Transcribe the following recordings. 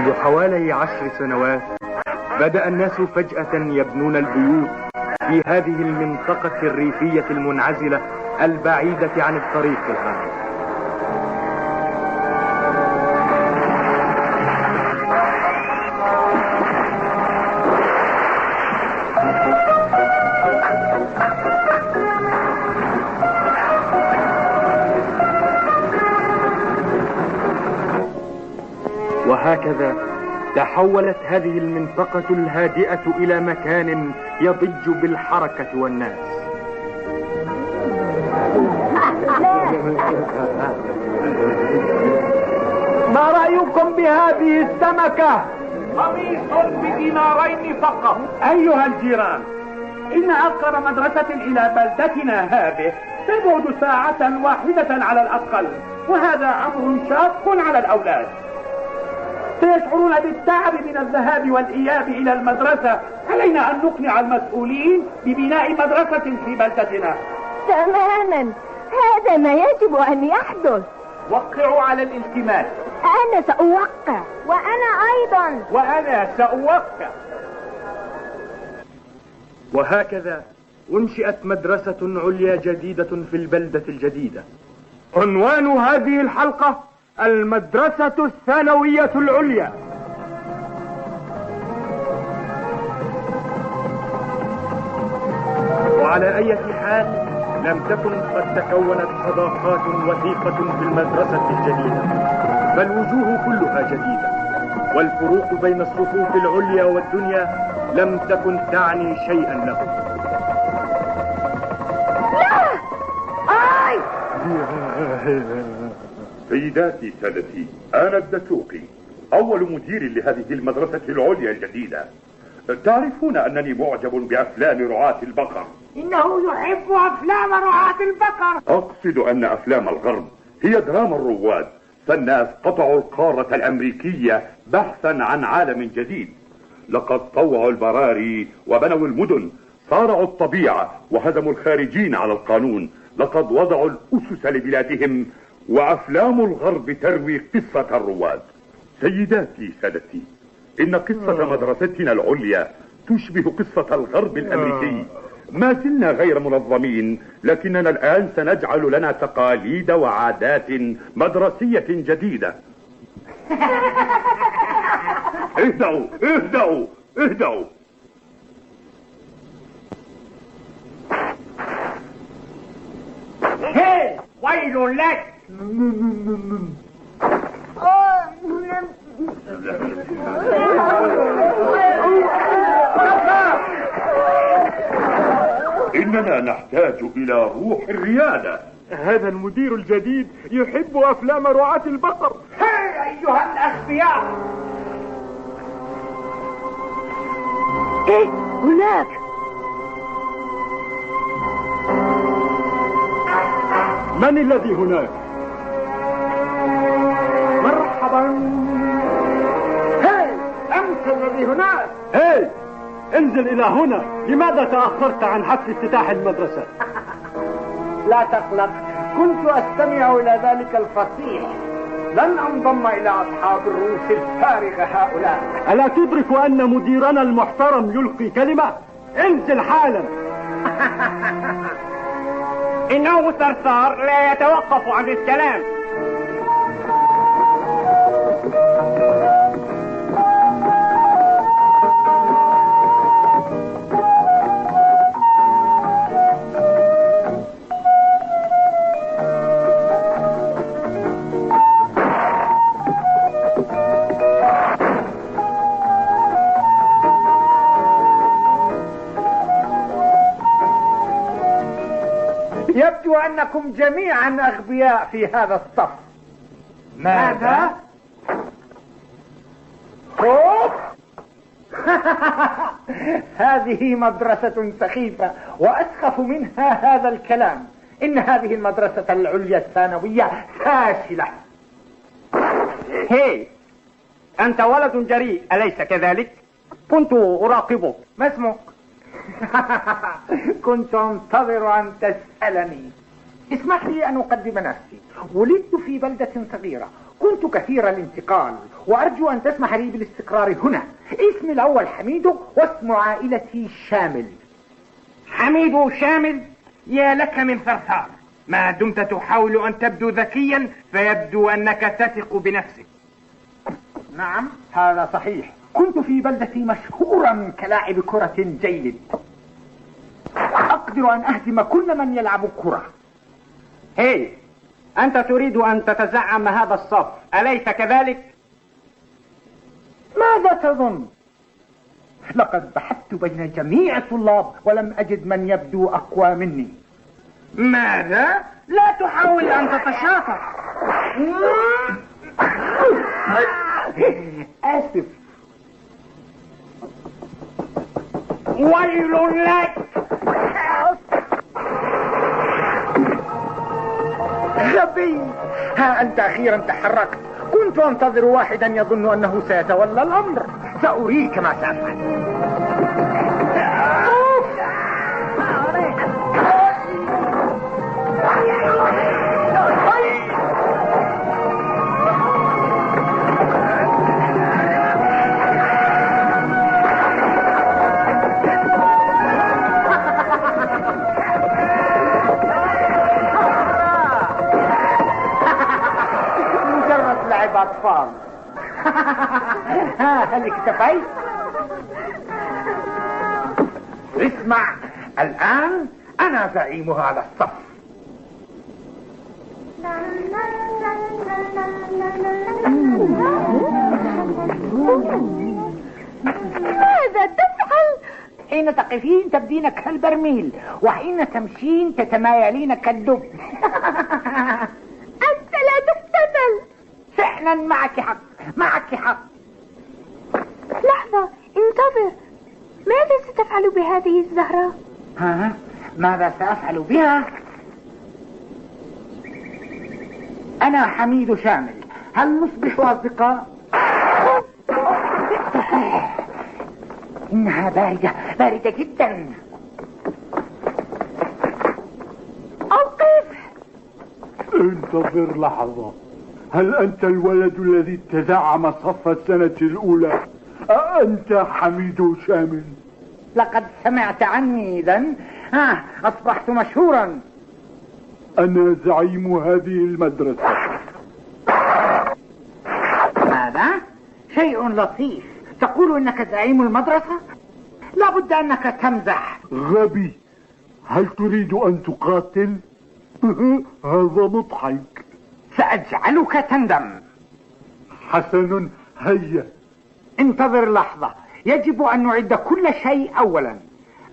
منذ حوالي 10 سنوات بدأ الناس فجأة يبنون البيوت في هذه المنطقة الريفية المنعزلة البعيدة عن الطريق العام. وهكذا تحولت هذه المنطقة الهادئة إلى مكان يضج بالحركة والناس. ما رأيكم بهذه السمكة؟ قميص ب2 فقط. أيها الجيران، إن أقرب مدرسة إلى بلدتنا هذه تبعد ساعة واحدة على الأقل، وهذا أمر شاق على الأولاد. سيشعرون بالتعب من الذهاب والإياب إلى المدرسة. علينا أن نقنع المسؤولين ببناء مدرسة في بلدتنا. تماما، هذا ما يجب أن يحدث. وقعوا على الالتماس. أنا سأوقع. وأنا أيضا. وأنا سأوقع. وهكذا أنشئت مدرسة عليا جديدة في البلدة الجديدة. عنوان هذه الحلقة: المدرسة الثانوية العليا. وعلى أي حال لم تكن قد تكونت صداقات وثيقة في المدرسة الجديدة، بل وجوه كلها جديدة، والفروق بين الصفوف العليا والدنيا لم تكن تعني شيئا لهم. لا! آي! سيداتي سادتي، أنا الدسوقي أول مدير لهذه المدرسة العليا الجديدة. تعرفون أنني معجب بأفلام رعاة البقر. إنه يحب أفلام رعاة البقر. أقصد أن أفلام الغرب هي دراما الرواد، فالناس قطعوا القارة الأمريكية بحثا عن عالم جديد. لقد طوعوا البراري وبنوا المدن، صارعوا الطبيعة وهزموا الخارجين على القانون. لقد وضعوا الأسس لبلادهم، وأفلام الغرب تروي قصة الرواد. سيداتي سادتي، إن قصة مدرستنا العليا تشبه قصة الغرب الأمريكي. ما زلنا غير منظمين، لكننا الآن سنجعل لنا تقاليد وعادات مدرسية جديدة. اهدأوا اهدأوا اهدأوا. هي ويل لك. إننا نحتاج إلى روح الريادة. هذا المدير الجديد يحب أفلام رعاة البقر. هي أيها الأغبياء. إيه هناك؟ من الذي هناك؟ مرحبا. هي أنت الذي هناك. هاي، انزل إلى هنا. لماذا تأخرت عن حفل افتتاح المدرسة؟ لا تقلق، كنت أستمع إلى ذلك الفصيح. لن أنضم إلى أصحاب الرؤوس الفارغة هؤلاء. ألا تدرك أن مديرنا المحترم يلقي كلمة؟ انزل حالا. إنه ثرثار لا يتوقف عن الكلام. يبدو أنكم جميعا أغبياء في هذا الصف. ماذا؟ هذه مدرسة سخيفة، وأسخف منها هذا الكلام. إن هذه المدرسة العليا الثانوية فاشلة. هي أنت ولد جريء أليس كذلك؟ كنت أراقبك. ما اسمك؟ كنت أنتظر أن تسألني. اسمح لي أن أقدم نفسي. ولدت في بلدة صغيرة، كنت كثير الانتقال وأرجو أن تسمح لي بالاستقرار هنا. اسمي الأول حميد واسم عائلتي شامل. حميد شامل؟ يا لك من ثرثار، ما دمت تحاول أن تبدو ذكيا فيبدو أنك تثق بنفسك. نعم هذا صحيح، كنت في بلدتي مشهورا كلاعب كرة جيد، أقدر أن أهزم كل من يلعب كرة. هي أنت تريد أن تتزعم هذا الصف أليس كذلك؟ ماذا تظن؟ لقد بحثت بين جميع الطلاب ولم أجد من يبدو أقوى مني. ماذا؟ لا تحاول أن تتشاطر. آسف. ويل لك. غبي، ها أنت أخيرا تحركت. كنت أنتظر واحدا يظن أنه سيتولى الأمر. سأريك ما سأفعل. أطفال. هل اكتفيت؟ اسمع، الآن أنا زعيم هذا الصف. ماذا تفعل؟ حين تقفين تبدين كالبرميل، وحين تمشين تتمايلين كالدب. أنت لا تحتمل. فعلا معك حق، معك حق. لحظة، انتظر. ماذا ستفعل بهذه الزهرة؟ ماذا سأفعل بها؟ أنا حميد شامل، هل نصبح أصدقاء؟ إنها باردة، باردة جدا. أوقف. انتظر لحظة. هل أنت الولد الذي تزعم صف السنة الأولى؟ أأنت حميد شامل؟ لقد سمعت عني إذن. أصبحت مشهورا. أنا زعيم هذه المدرسة. ماذا؟ شيء لطيف. تقول إنك زعيم المدرسة؟ لابد أنك تمزح. غبي، هل تريد أن تقاتل؟ هذا مضحك. سأجعلك تندم. حسن، هيا. انتظر لحظة، يجب أن نعد كل شيء أولا.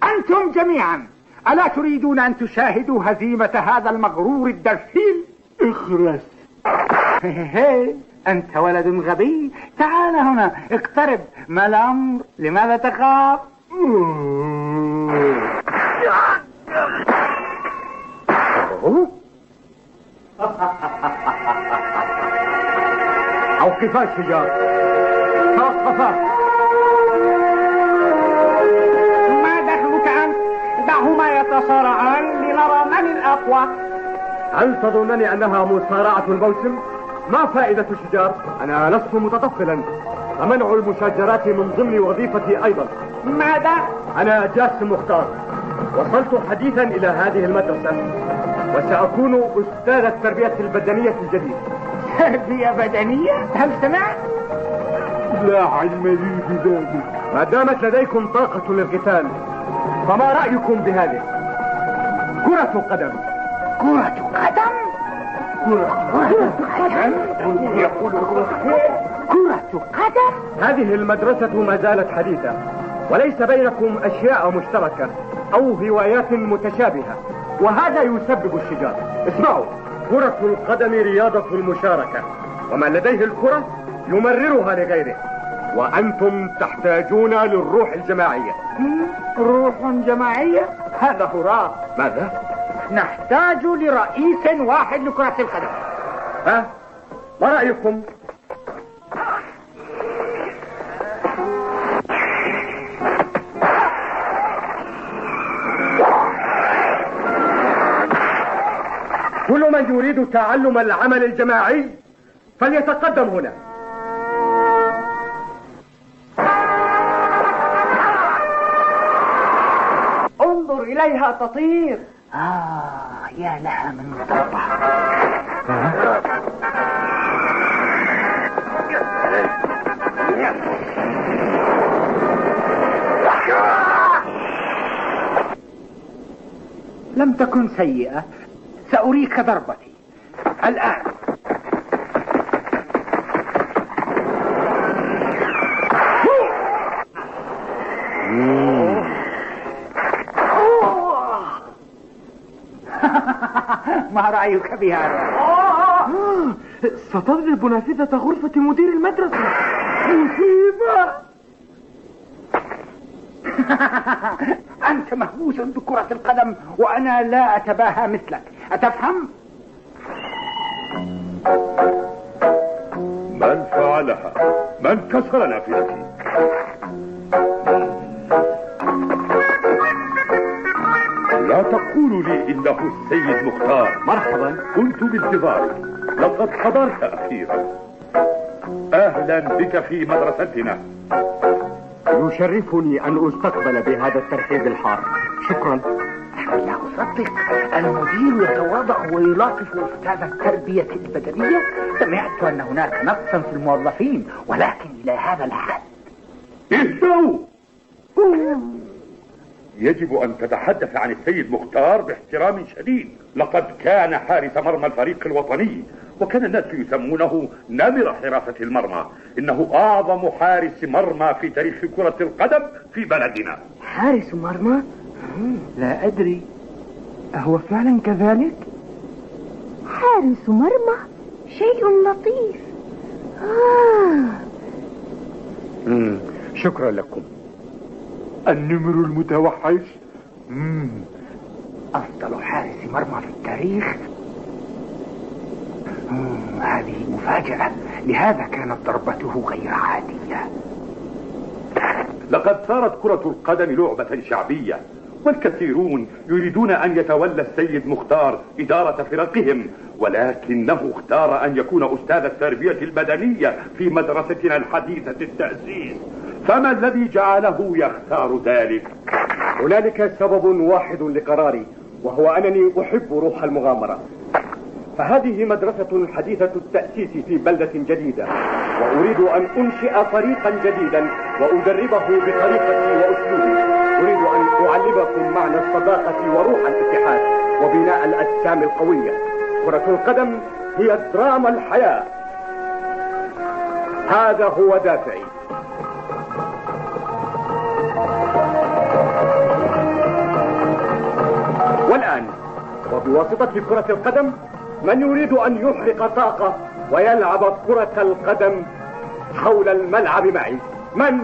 أنتم جميعا، ألا تريدون أن تشاهدوا هزيمة هذا المغرور الدرسيل؟ اخرس. أنت ولد غبي، تعال هنا، اقترب. ما الأمر؟ لماذا تخاف؟ أوقفا الشجار. توقفا. ما دخلك أنت؟ دعهما يتصارعان لنرى من الأقوى. هل تظنني أنها مصارعة الموسم؟ ما فائدة الشجار؟ أنا لست متطفلا، فمنع المشاجرات من ضمن وظيفتي أيضا. ماذا؟ أنا جاسم مختار، وصلت حديثا إلى هذه المدرسة، وسأكون أستاذ التربية البدنية الجديد. تربية بدنية؟ هل سمعت؟ لا علم لي بذلك. ما دامت لديكم طاقة للقتال، فما رأيكم بهذه؟ كرة قدم. كرة قدم؟ كرة قدم؟ هذه المدرسة ما زالت حديثة، وليس بينكم أشياء مشتركة أو هوايات متشابهة، وهذا يسبب الشجار. اسمعوا، كرة القدم رياضة المشاركة، ومن لديه الكرة يمررها لغيره، وأنتم تحتاجون للروح الجماعية. روح جماعية؟ هذا هراء. ماذا؟ نحتاج لرئيس واحد لكرة القدم. ها؟ ما رأيكم؟ كل من يريد تعلم العمل الجماعي فليتقدم هنا. انظر إليها تطير. يا لها من ضربة. لم تكن سيئة، سأريك ضربتي الآن. ما رأيك بهذا؟ ستضرب نافذة غرفة مدير المدرسة. مصيبة. أنت مهووس بكرة القدم وأنا لا أتباهى مثلك، أتفهم؟ من فعلها؟ من كسر نافذتي؟ لا تقولوا لي إنه السيد مختار. مرحبا. كنت بانتظارك، لقد حضرت أخيرا. أهلا بك في مدرستنا. يشرفني أن أستقبل بهذا الترحيب الحار. شكرا. لا أصدق، المدير يتواضع ويلاطف أستاذ التربية البدنية. سمعت أن هناك نقصا في الموظفين، ولكن إلى هذا الحد. اهدوا. يجب أن تتحدث عن السيد مختار باحترام شديد. لقد كان حارس مرمى الفريق الوطني، وكان الناس يسمونه نمر حراسة المرمى. إنه أعظم حارس مرمى في تاريخ كرة القدم في بلدنا. حارس مرمى؟ لا أدري، أهو فعلا كذلك؟ حارس مرمى؟ شيء لطيف. شكرا لكم. النمر المتوحش. أفضل حارس مرمى في التاريخ. هذه مفاجأة، لهذا كانت ضربته غير عادية. لقد صارت كرة القدم لعبة شعبية، والكثيرون يريدون أن يتولى السيد مختار إدارة فرقهم، ولكنه اختار أن يكون أستاذ التربية البدنية في مدرستنا الحديثة التأسيس. فما الذي جعله يختار ذلك؟ هنالك سبب واحد لقراري، وهو أنني أحب روح المغامرة. فهذه مدرسة حديثة التأسيس في بلدة جديدة، وأريد أن أنشئ فريقا جديدا وأدربه بطريقتي وأسلوبي. أريد أن أعلمكم معنى الصداقة وروح الاتحاد وبناء الأجسام القوية. كرة القدم هي دراما الحياة. هذا هو دافعي. والآن وبواسطة كرة القدم، من يريد أن يحرق طاقة ويلعب كرة القدم حول الملعب معي؟ من؟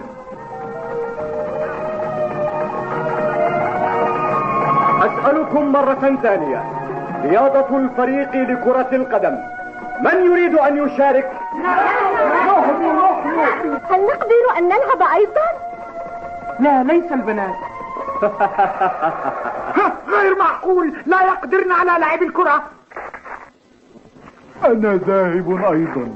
أسألكم مرة ثانية، رياضة الفريق لكرة القدم، من يريد أن يشارك؟ هل نقدر أن نلعب أيضا؟ لا، ليس البنات. غير معقول، لا يقدرن على لعب الكرة. أنا ذاهب أيضا.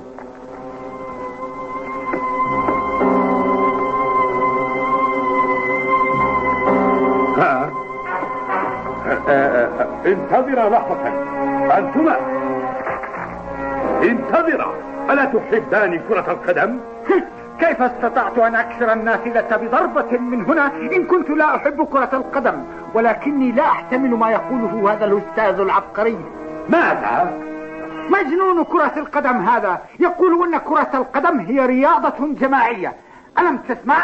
انتظر لحظة، أنتما انتظرا. ألا تحبان كرة القدم؟ كيف استطعت أن أكسر النافذة بضربة من هنا إن كنت لا أحب كرة القدم؟ ولكني لا أحتمل ما يقوله هذا الأستاذ العبقري. ماذا؟ مجنون كرة القدم هذا يقول أن كرة القدم هي رياضة جماعية. ألم تسمع؟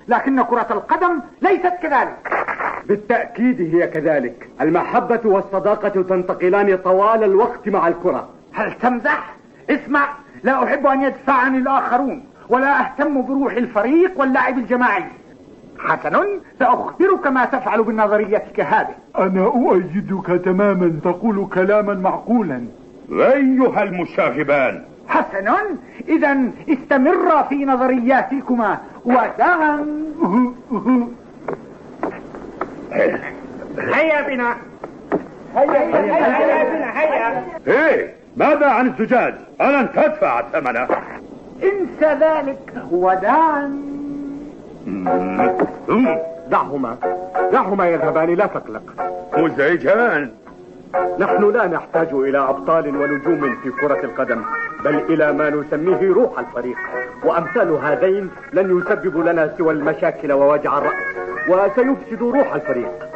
لكن كرة القدم ليست كذلك. بالتأكيد هي كذلك. المحبة والصداقة تنتقلان طوال الوقت مع الكرة. هل تمزح؟ اسمع، لا أحب أن يدفعني الآخرون، ولا أهتم بروح الفريق واللعب الجماعي. حسن، سأخبرك ما تفعل بنظريتك هذه. أنا أؤيدك تماما، تقول كلاما معقولا. أيها المشاغبان. حسن، إذا استمر في نظرياتكما ودعا. هيا بنا، هيا بنا، هيا بنا، هيا. ايه، ماذا عن الزجاج؟ ألن تدفع ثمنه؟ انسى ذلك ودعا. دعهما يذهبان، لا تقلق. مزعجان. نحن لا نحتاج إلى أبطال ونجوم في كرة القدم، بل إلى ما نسميه روح الفريق، وأمثال هذين لن يسبب لنا سوى المشاكل ووجع الرأس، وسيفسد روح الفريق.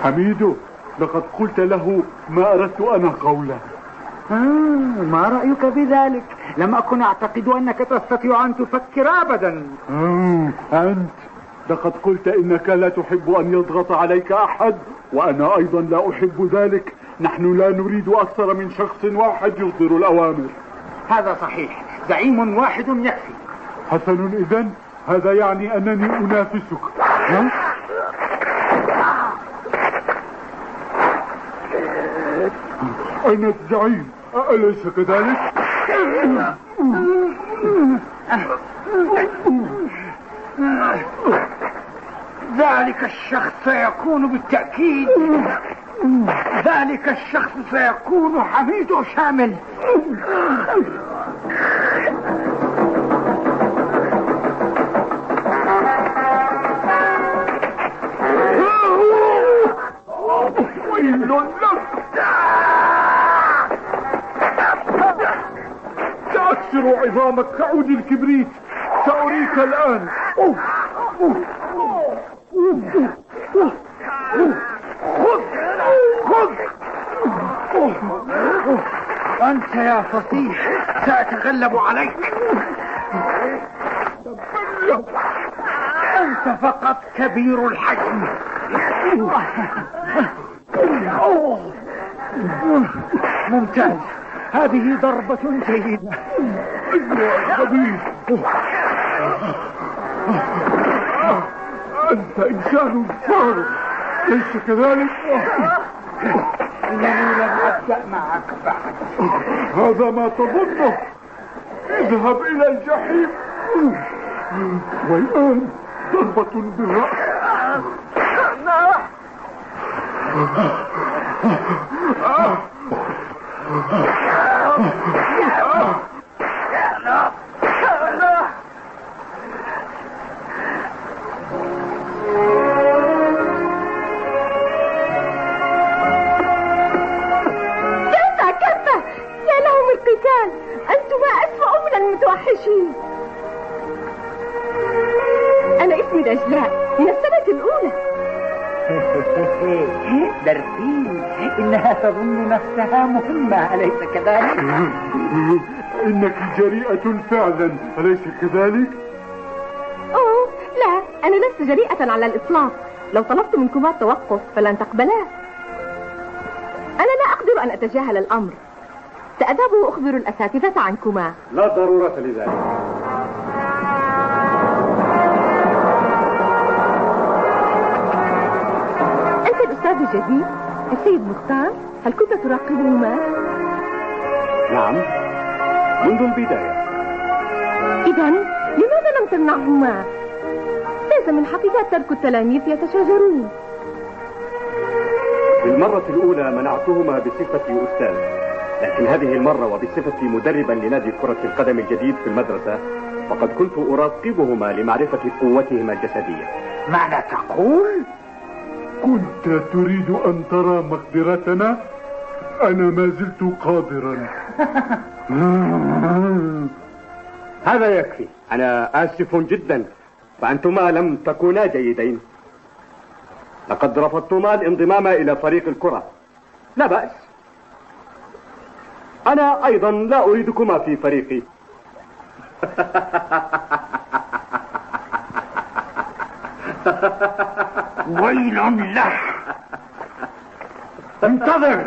حميدو، لقد قلت له ما أردت أنا قوله. ما رأيك بذلك؟ لم أكن أعتقد أنك تستطيع أن تفكر أبدا. أنت لقد قلت إنك لا تحب أن يضغط عليك أحد، وأنا أيضا لا أحب ذلك. نحن لا نريد أكثر من شخص واحد يصدر الأوامر. هذا صحيح، زعيم واحد يكفي. حسن، إذن هذا يعني أنني أنافسك. أين الزعيم؟ أليس كذلك؟ ذلك الشخص سيكون بالتأكيد، ذلك الشخص سيكون حميد شامل. ويل لك! سأكسر عظامك كعود الكبريت، سأريك الآن. خذ! أنت يا فصيح، سأتغلب عليك. أنت فقط كبير الحجم. ممتاز، هذه ضربة جيدة. أيها الخبيث، أنت إنسان فارغ، ليس كذلك؟ إنني لم أبدأ معك بعد. هذا ما تظنه. اذهب إلى الجحيم. والآن ضربة بالرأس. كفى يا لهم القتال، أنتما أسوأ من المتوحشين. أنا اسمي دجلاء من السنة الأولى. درفين، إنها تظن نفسها مهمة، أليس كذلك؟ إنك جريئة فعلا، أليس كذلك؟ أوه لا، أنا لست جريئة على الإطلاق. لو طلبت منكما التوقف فلن تقبلاه. أنا لا أقدر أن أتجاهل الأمر. سأذهب وأخبر الأساتذة عنكما. لا ضرورة لذلك. أنت الأستاذ الجديد السيد مختار، هل كنت تراقبهما؟ نعم، منذ البداية. إذن لماذا لم تمنعهما؟ ليس من حقك ترك التلاميذ يتشاجرون. في المرة الأولى منعتهما بصفتي أستاذ، لكن هذه المرة وبصفتي مدربا لنادي كرة القدم الجديد في المدرسة، فقد كنت أراقبهما لمعرفة قوتهما الجسدية. ماذا تقول؟ كنت تريد أن ترى مقدرتنا؟ أنا ما زلت قادرا. هذا يكفي. أنا آسف جدا، فأنتما لم تكونا جيدين. لقد رفضتما الانضمام إلى فريق الكرة. لا بأس، أنا أيضا لا أريدكما في فريقي. ويل له. انتظر.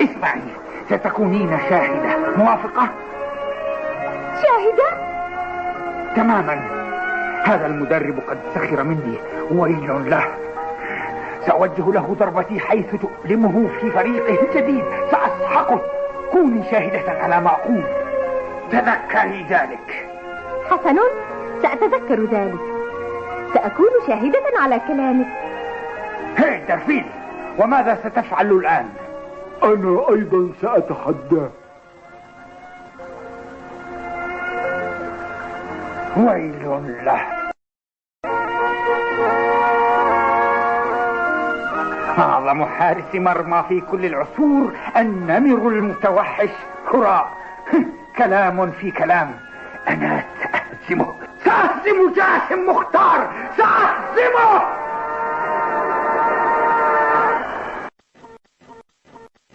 اسمعي، ستكونين شاهدة، موافقة؟ شاهدة؟ تماما. هذا المدرب قد سخر مني، ويل له. سأوجه له ضربتي حيث تؤلمه في فريقه الجديد، سأسحقه. كوني شاهدة على ما أقول، تذكري ذلك. حسن، سأتذكر ذلك. سأكون شاهدة على كلامك. هي درفيل، وماذا ستفعل الآن؟ أنا أيضا سأتحدى. ويل له. أعظم حارس مرمى في كل العصور، النمر المتوحش هراء. كلام في كلام. أنا سأهزم جاسم مختار، سأهزمه.